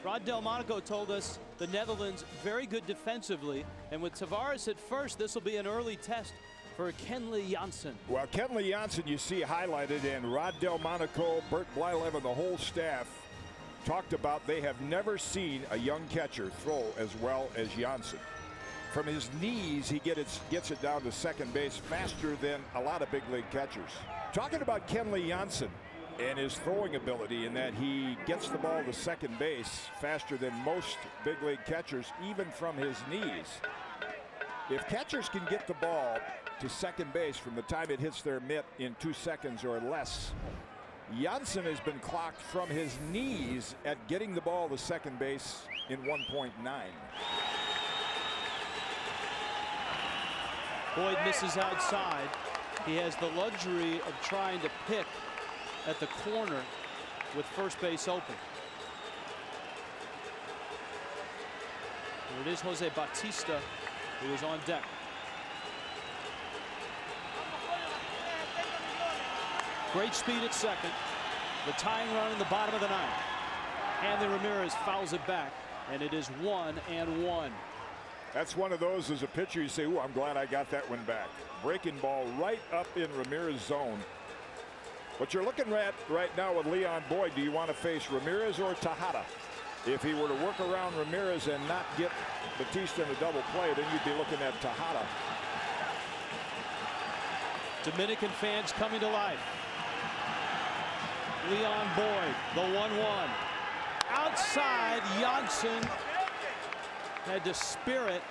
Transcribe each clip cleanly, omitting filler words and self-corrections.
Rod Delmonico told us the Netherlands very good defensively, and with Tavares at first, this will be an early test for Kenley Jansen. Well, Kenley Jansen you see highlighted, and Rod Delmonico, Bert Blylev, and the whole staff talked about they have never seen a young catcher throw as well as Jansen. From his knees, he gets it down to second base faster than a lot of big league catchers. Talking about Kenley Jansen and his throwing ability, in that he gets the ball to second base faster than most big league catchers, even from his knees. If catchers can get the ball to second base from the time it hits their mitt in 2 seconds or less, Jansen has been clocked from his knees at getting the ball to second base in 1.9. Boyd misses outside. He has the luxury of trying to pick at the corner with first base open. Here it is Jose Bautista, who is on deck. Great speed at second. The tying run in the bottom of the ninth. Hanley Ramirez fouls it back, and it is 1-1. That's one of those as a pitcher you say, "Ooh, I'm glad I got that one back." Breaking ball right up in Ramirez's zone. What you're looking at right now with Leon Boyd, do you want to face Ramirez or Tejada? If he were to work around Ramirez and not get Bautista in a double play, then you'd be looking at Tejada. Dominican fans coming to life. Leon Boyd, the 1-1. Outside, Jansen had to spear it.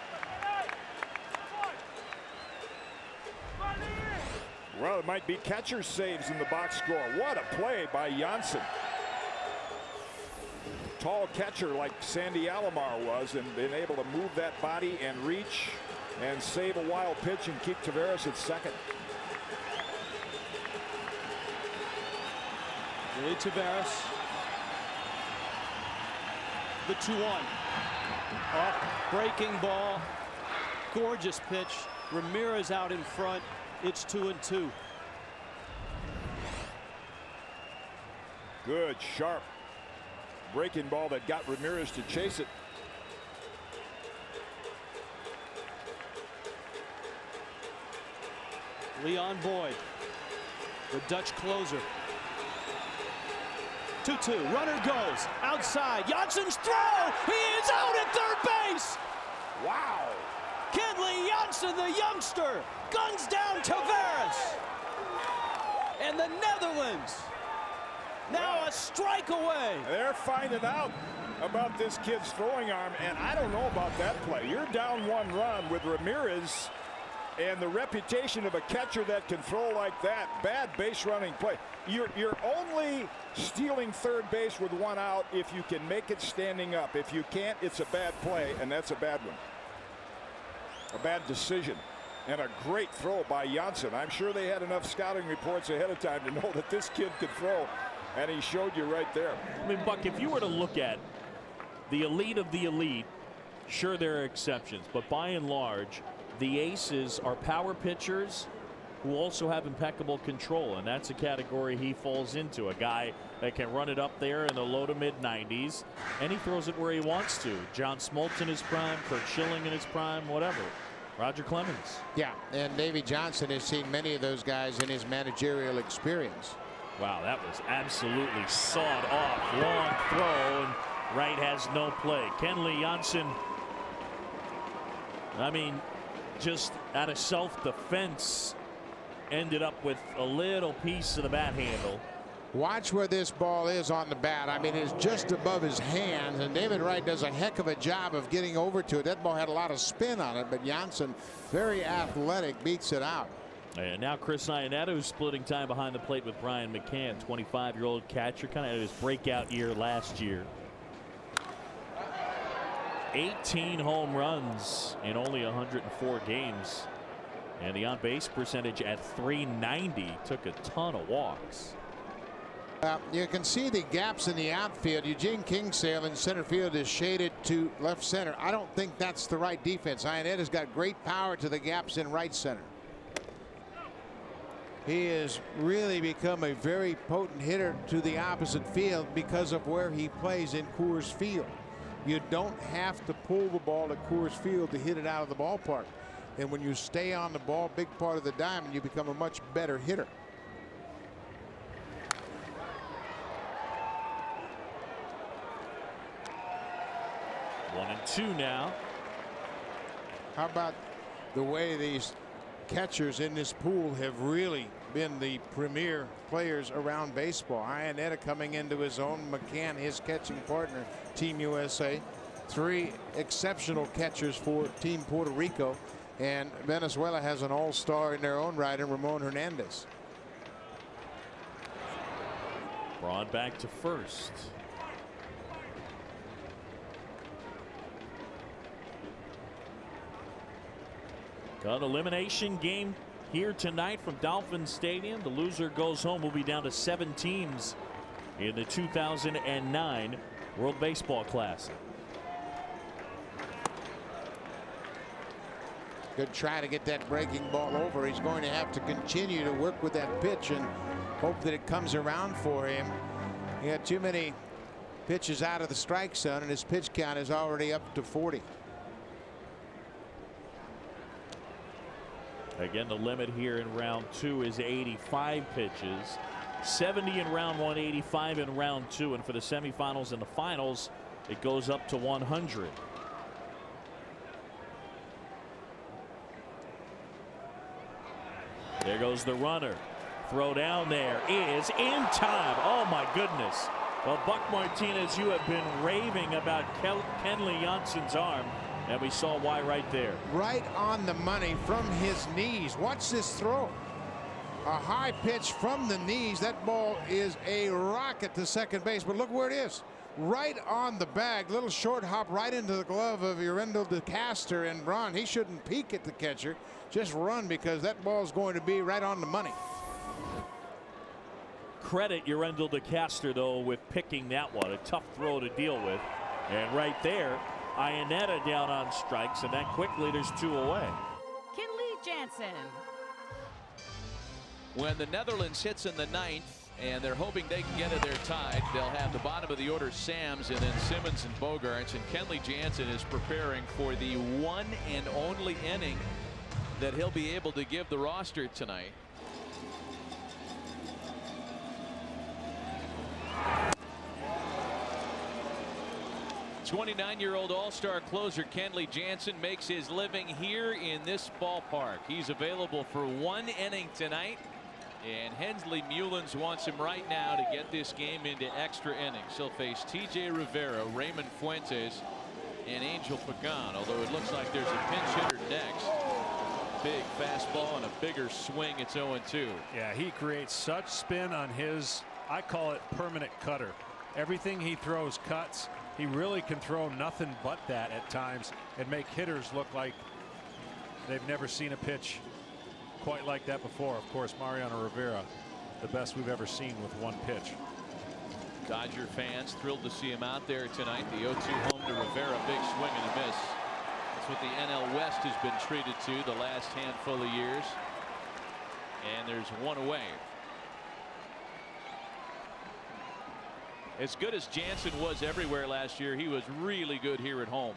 Well, it might be catcher saves in the box score. What a play by Jansen. Tall catcher like Sandy Alomar was, and been able to move that body and reach and save a wild pitch and keep Tavares at second. Willie Tavares. The 2-1. Breaking ball. Gorgeous pitch. Ramirez out in front. It's 2-2. Good, sharp breaking ball that got Ramirez to chase it. Leon Boyd, the Dutch closer. 2-2. Runner goes outside. Jansen's throw. He is out at third base. Wow. Kenley Jansen, the youngster, guns down Tavares. And the Netherlands now a strike away. They're finding out about this kid's throwing arm, and I don't know about that play. You're down 1 run with Ramirez and the reputation of a catcher that can throw like that. Bad base running play. You're only stealing third base with 1 out if you can make it standing up. If you can't, it's a bad play, and that's a bad one. A bad decision. And a great throw by Jansen. I'm sure they had enough scouting reports ahead of time to know that this kid could throw, and he showed you right there. I mean, Buck, if you were to look at the elite of the elite, sure there are exceptions, but by and large, the aces are power pitchers who also have impeccable control, and that's a category he falls into. A guy that can run it up there in the low to mid 90s, and he throws it where he wants to. John Smoltz in his prime, Kurt Schilling in his prime, whatever. Roger Clemens. Yeah, and Davey Johnson has seen many of those guys in his managerial experience. Wow, that was absolutely sawed off. Long throw, and right has no play. Kenley Jansen, I mean, just out of self-defense, ended up with a little piece of the bat handle. Watch where this ball is on the bat. I mean, it's just above his hands, and David Wright does a heck of a job of getting over to it. That ball had a lot of spin on it, but Jansen, very athletic, beats it out. And now Chris Iannetto splitting time behind the plate with Brian McCann, 25-year-old catcher, kind of had his breakout year last year. 18 home runs in only 104 games, and the on-base percentage at .390. Took a ton of walks. You can see the gaps in the outfield. Eugene Kingsale in center field is shaded to left center. I don't think that's the right defense. Iannetto's got great power to the gaps in right center. He has really become a very potent hitter to the opposite field because of where he plays in Coors Field. You don't have to pull the ball at Coors Field to hit it out of the ballpark. And when you stay on the ball, big part of the diamond, you become a much better hitter. One and two now. How about the way these catchers in this pool have really been the premier players around baseball? Iannetta coming into his own. McCann, his catching partner, Team USA. Three exceptional catchers for Team Puerto Rico. And Venezuela has an all-star in their own right in Ramon Hernandez. Braun back to first. Got elimination game here tonight from Dolphin Stadium. The loser goes home. We'll be down to 7 teams in the 2009 World Baseball Classic. Good try to get that breaking ball over. He's going to have to continue to work with that pitch and hope that it comes around for him. He had too many pitches out of the strike zone, and his pitch count is already up to 40. Again, the limit here in round 2 is 85 pitches. 70 in round 1, 85 in round 2, and for the semifinals and the finals, it goes up to 100. There goes the runner. Throw down there is in time. Oh my goodness. Well, Buck Martinez, you have been raving about Kenley Jansen's arm, and we saw why right there. Right on the money from his knees. Watch this throw. A high pitch from the knees. That ball is a rocket to second base, but look where it is. Right on the bag. Little short hop right into the glove of Yurendo de Castro, and Braun, he shouldn't peek at the catcher. Just run, because that ball is going to be right on the money. Credit Yurendo de Castro, though, with picking that one. A tough throw to deal with. And right there, Iannetta down on strikes, and then quickly there's 2 away. Kenley Jansen. When the Netherlands hits in the 9th, and they're hoping they can get it there tied, they'll have the bottom of the order Sams and then Simmons and Bogarts, and Kenley Jansen is preparing for the one and only inning that he'll be able to give the roster tonight. '29-year-old all-star closer Kenley Jansen makes his living here in this ballpark. He's available for 1 inning tonight, and Hensley Mullins wants him right now to get this game into extra innings. He'll face T.J. Rivera, Raymond Fuentes, and Angel Pagan, although it looks like there's a pinch hitter next. Big fastball and a bigger swing. It's 0-2. Yeah, he creates such spin on his, I call it permanent cutter. Everything he throws cuts. He really can throw nothing but that at times and make hitters look like they've never seen a pitch quite like that before. Of course, Mariano Rivera, the best we've ever seen with one pitch. Dodger fans thrilled to see him out there tonight. The 0-2 home to Rivera. Big swing and a miss. That's what the NL West has been treated to the last handful of years. And there's 1 away. As good as Jansen was everywhere last year, he was really good here at home.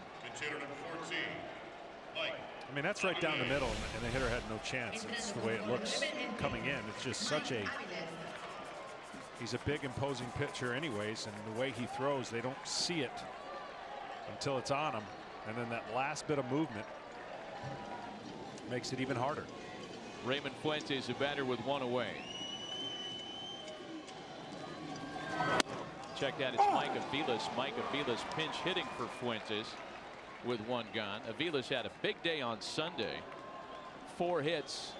I mean, that's right down the middle, and the hitter had no chance. It's the way it looks coming in. It's just such a, he's a big imposing pitcher anyways, and the way he throws, they don't see it until it's on him, and then that last bit of movement makes it even harder. Raymond Fuentes, a batter with 1 away. Check that, it's Mike Aviles. Mike Aviles pinch hitting for Fuentes with 1 gone. Aviles had a big day on Sunday. 4 hits,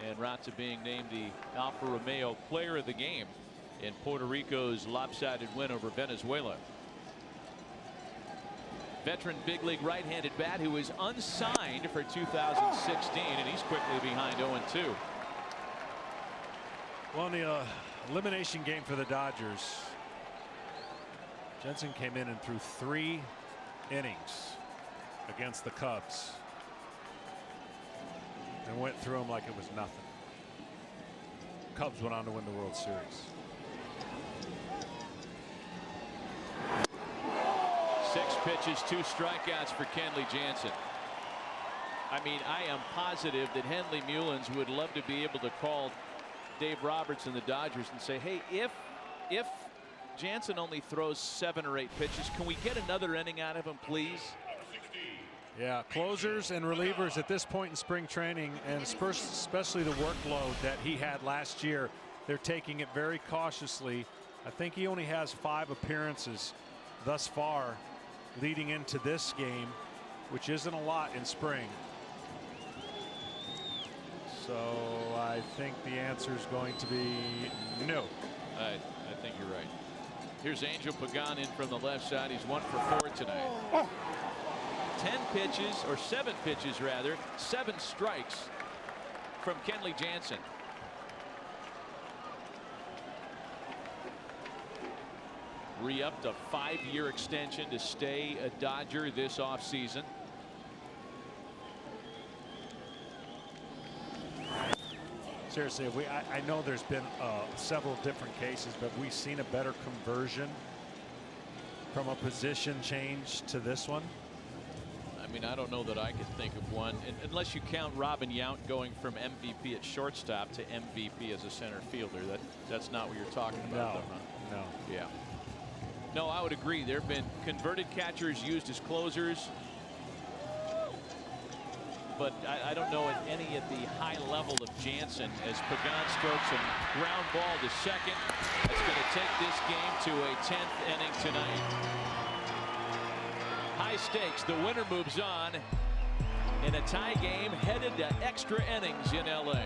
and Ratza being named the Alfa Romeo player of the game in Puerto Rico's lopsided win over Venezuela. Veteran big league right-handed bat who is unsigned for 2016, and he's quickly behind 0-2. Well, in the elimination game for the Dodgers, Jansen came in and threw 3 innings against the Cubs and went through them like it was nothing. Cubs went on to win the World Series. 6 pitches, 2 strikeouts for Kenley Jansen. I mean, I am positive that Henley Mullins would love to be able to call Dave Roberts and the Dodgers and say, hey, if Jansen only throws 7 or 8 pitches, can we get another inning out of him, please? Yeah, closers and relievers at this point in spring training, and especially the workload that he had last year, they're taking it very cautiously. I think he only has 5 appearances thus far leading into this game, which isn't a lot in spring. So I think the answer is going to be no. I think you're right. Here's Angel Pagan in from the left side. He's 1 for 4 tonight. 10 pitches, or 7 pitches rather, 7 strikes from Kenley Jansen. Re-upped a 5-year extension to stay a Dodger this offseason. Seriously, I know there's been several different cases, but we've seen a better conversion from a position change to this one. I mean, I don't know that I could think of one, unless you count Robin Yount going from MVP at shortstop to MVP as a center fielder. That's not what you're talking about, though, huh? No. Yeah. No, I would agree. There have been converted catchers used as closers, but I don't know any at the high level of Jansen, as Pagan strokes a ground ball to second. That's going to take this game to a 10th inning tonight. High stakes. The winner moves on in a tie game headed to extra innings in LA.